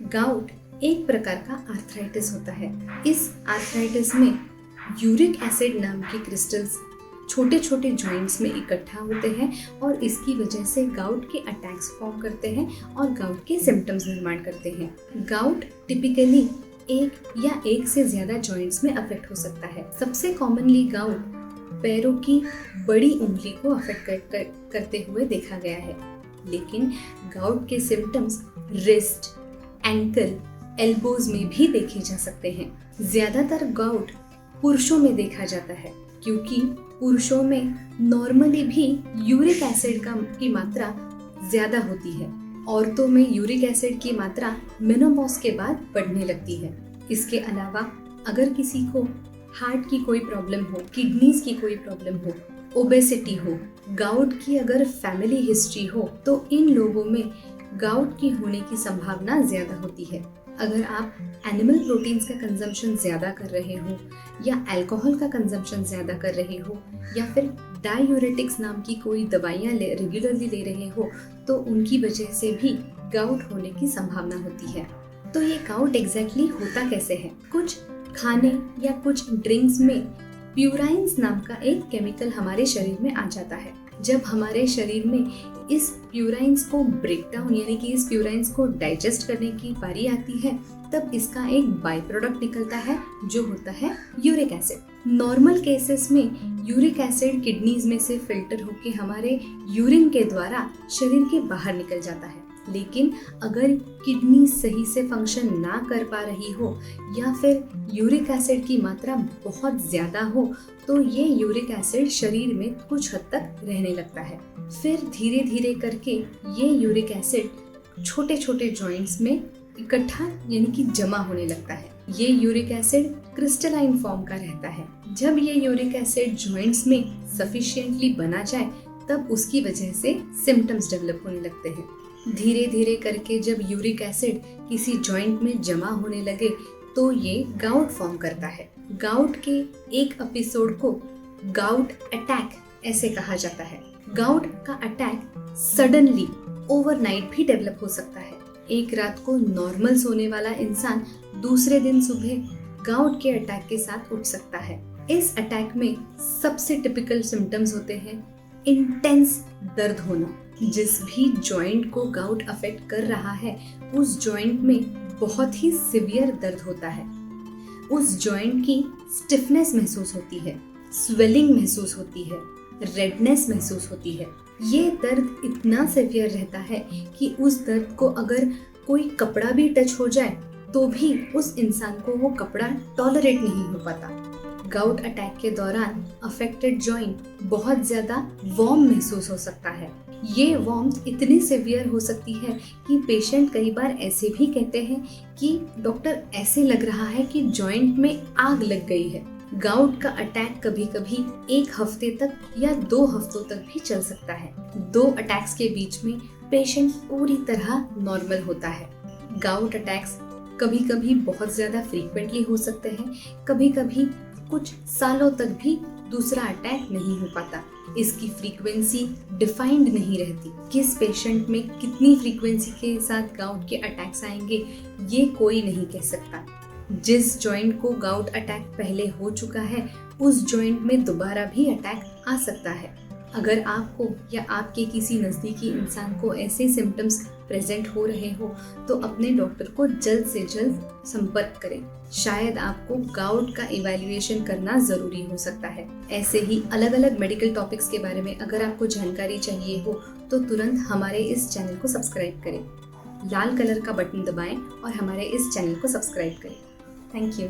Gout एक प्रकार का आर्थराइटिस होता है। इस आर्थराइटिस में यूरिक एसिड नाम के क्रिस्टल्स छोटे छोटे जॉइंट्स में इकट्ठा होते हैं और इसकी वजह से गाउट के अटैक्स फॉर्म करते हैं और गाउट के सिम्टम्स निर्माण करते हैं। गाउट टिपिकली एक या एक से ज्यादा जॉइंट्स में अफेक्ट हो सकता है। सबसे कॉमनली गाउट पैरों की बड़ी उंगली को अफेक्ट करते हुए देखा गया है, लेकिन गाउट के सिम्टम्स रिस्ट, एंकल, एल्बोज में भी देखे जा सकते हैं। ज्यादातर गाउट पुरुषों में देखा जाता है क्योंकि पुरुषों में नॉर्मली भी यूरिक एसिड की मात्रा ज्यादा होती है। औरतों में यूरिक एसिड की मात्रा मेनोपॉज के बाद बढ़ने लगती है। इसके अलावा अगर किसी को हार्ट की कोई प्रॉब्लम हो, किडनीज की कोई प्रॉब्लम हो, ओबेसिटी हो, गाउट की अगर फैमिली हिस्ट्री हो, तो इन लोगों में गाउट की होने की संभावना ज्यादा होती है। अगर आप एनिमल प्रोटीन्स का कंजम्पशन ज़्यादा कर रहे हो या अल्कोहल का कंजम्पशन ज़्यादा कर रहे हो या फिर डायूरेटिक्स नाम की कोई दवाइयाँ रेगुलरली ले रहे हो, तो उनकी वजह से भी गाउट होने की संभावना होती है। तो ये गाउट एग्जैक्टली होता कैसे है? कुछ खाने या कुछ ड्रिंक्स में प्यूराइन्स नाम का एक केमिकल हमारे शरीर में आ जाता है। जब हमारे शरीर में इस प्यूराइन्स को ब्रेक डाउन यानी कि इस प्यूराइन्स को डाइजेस्ट करने की बारी आती है, तब इसका एक बाई प्रोडक्ट निकलता है जो होता है यूरिक एसिड। नॉर्मल केसेस में यूरिक एसिड किडनीज में से फिल्टर होके हमारे यूरिन के द्वारा शरीर के बाहर निकल जाता है, लेकिन अगर किडनी सही से फंक्शन ना कर पा रही हो या फिर यूरिक एसिड की मात्रा बहुत ज्यादा हो, तो ये यूरिक एसिड शरीर में कुछ हद तक रहने लगता है। फिर धीरे धीरे करके ये यूरिक एसिड छोटे छोटे जॉइंट्स में इकट्ठा यानी कि जमा होने लगता है। ये यूरिक एसिड क्रिस्टलाइन फॉर्म का रहता है। जब ये यूरिक एसिड जॉइंट्स में सफिशिएंटली बना जाए, तब उसकी वजह से सिम्टम्स डेवलप होने लगते हैं। धीरे धीरे करके जब यूरिक एसिड किसी जॉइंट में जमा होने लगे, तो ये गाउट फॉर्म करता है। गाउट के एक एपिसोड को गाउट अटैक ऐसे कहा जाता है। गाउट का अटैक सडनली ओवरनाइट भी डेवलप हो सकता है। एक रात को नॉर्मल सोने वाला इंसान दूसरे दिन सुबह गाउट के अटैक के साथ उठ सकता है। इस अटैक में सबसे टिपिकल सिम्टम्स होते हैं इंटेंस दर्द होना। जिस भी जॉइंट को गाउट अफेक्ट कर रहा है, उस जॉइंट में बहुत ही सिवियर दर्द होता है। उस जॉइंट की स्टिफनेस महसूस होती है, स्वेलिंग महसूस होती है, रेडनेस महसूस होती है। ये दर्द इतना सिवियर रहता है कि उस दर्द को अगर कोई कपड़ा भी टच हो जाए, तो भी उस इंसान को वो कपड़ा टॉलरेट नहीं हो पाता। गाउट अटैक के दौरान अफेक्टेड जॉइंट बहुत ज्यादा वार्म महसूस हो सकता है। ये वार्मथ इतनी सिवियर हो सकती है कि पेशेंट कई बार ऐसे भी कहते हैं कि डॉक्टर ऐसे लग रहा है कि जॉइंट में आग लग गई है। गाउट का अटैक कभी कभी 1 हफ्ते तक या 2 हफ्तों तक भी चल सकता है। 2 अटैक्स के बीच में पेशेंट पूरी तरह नॉर्मल होता है। गाउट अटैक्स कभी कभी बहुत ज्यादा फ्रीक्वेंटली हो सकते हैं, कभी कभी कुछ सालों तक भी दूसरा अटैक नहीं हो पाता। इसकी फ्रीक्वेंसी डिफाइंड नहीं रहती। किस पेशेंट में कितनी फ्रीक्वेंसी के साथ गाउट के अटैक्स आएंगे, ये कोई नहीं कह सकता। जिस जॉइंट को गाउट अटैक पहले हो चुका है, उस जॉइंट में दोबारा भी अटैक आ सकता है। अगर आपको या आपके किसी नज़दीकी इंसान को ऐसे सिम्टम्स प्रेजेंट हो रहे हो, तो अपने डॉक्टर को जल्द से जल्द संपर्क करें। शायद आपको गाउट का इवैल्यूएशन करना ज़रूरी हो सकता है। ऐसे ही अलग अलग मेडिकल टॉपिक्स के बारे में अगर आपको जानकारी चाहिए हो, तो तुरंत हमारे इस चैनल को सब्सक्राइब करें। लाल कलर का बटन दबाएं और हमारे इस चैनल को सब्सक्राइब करें। Thank you.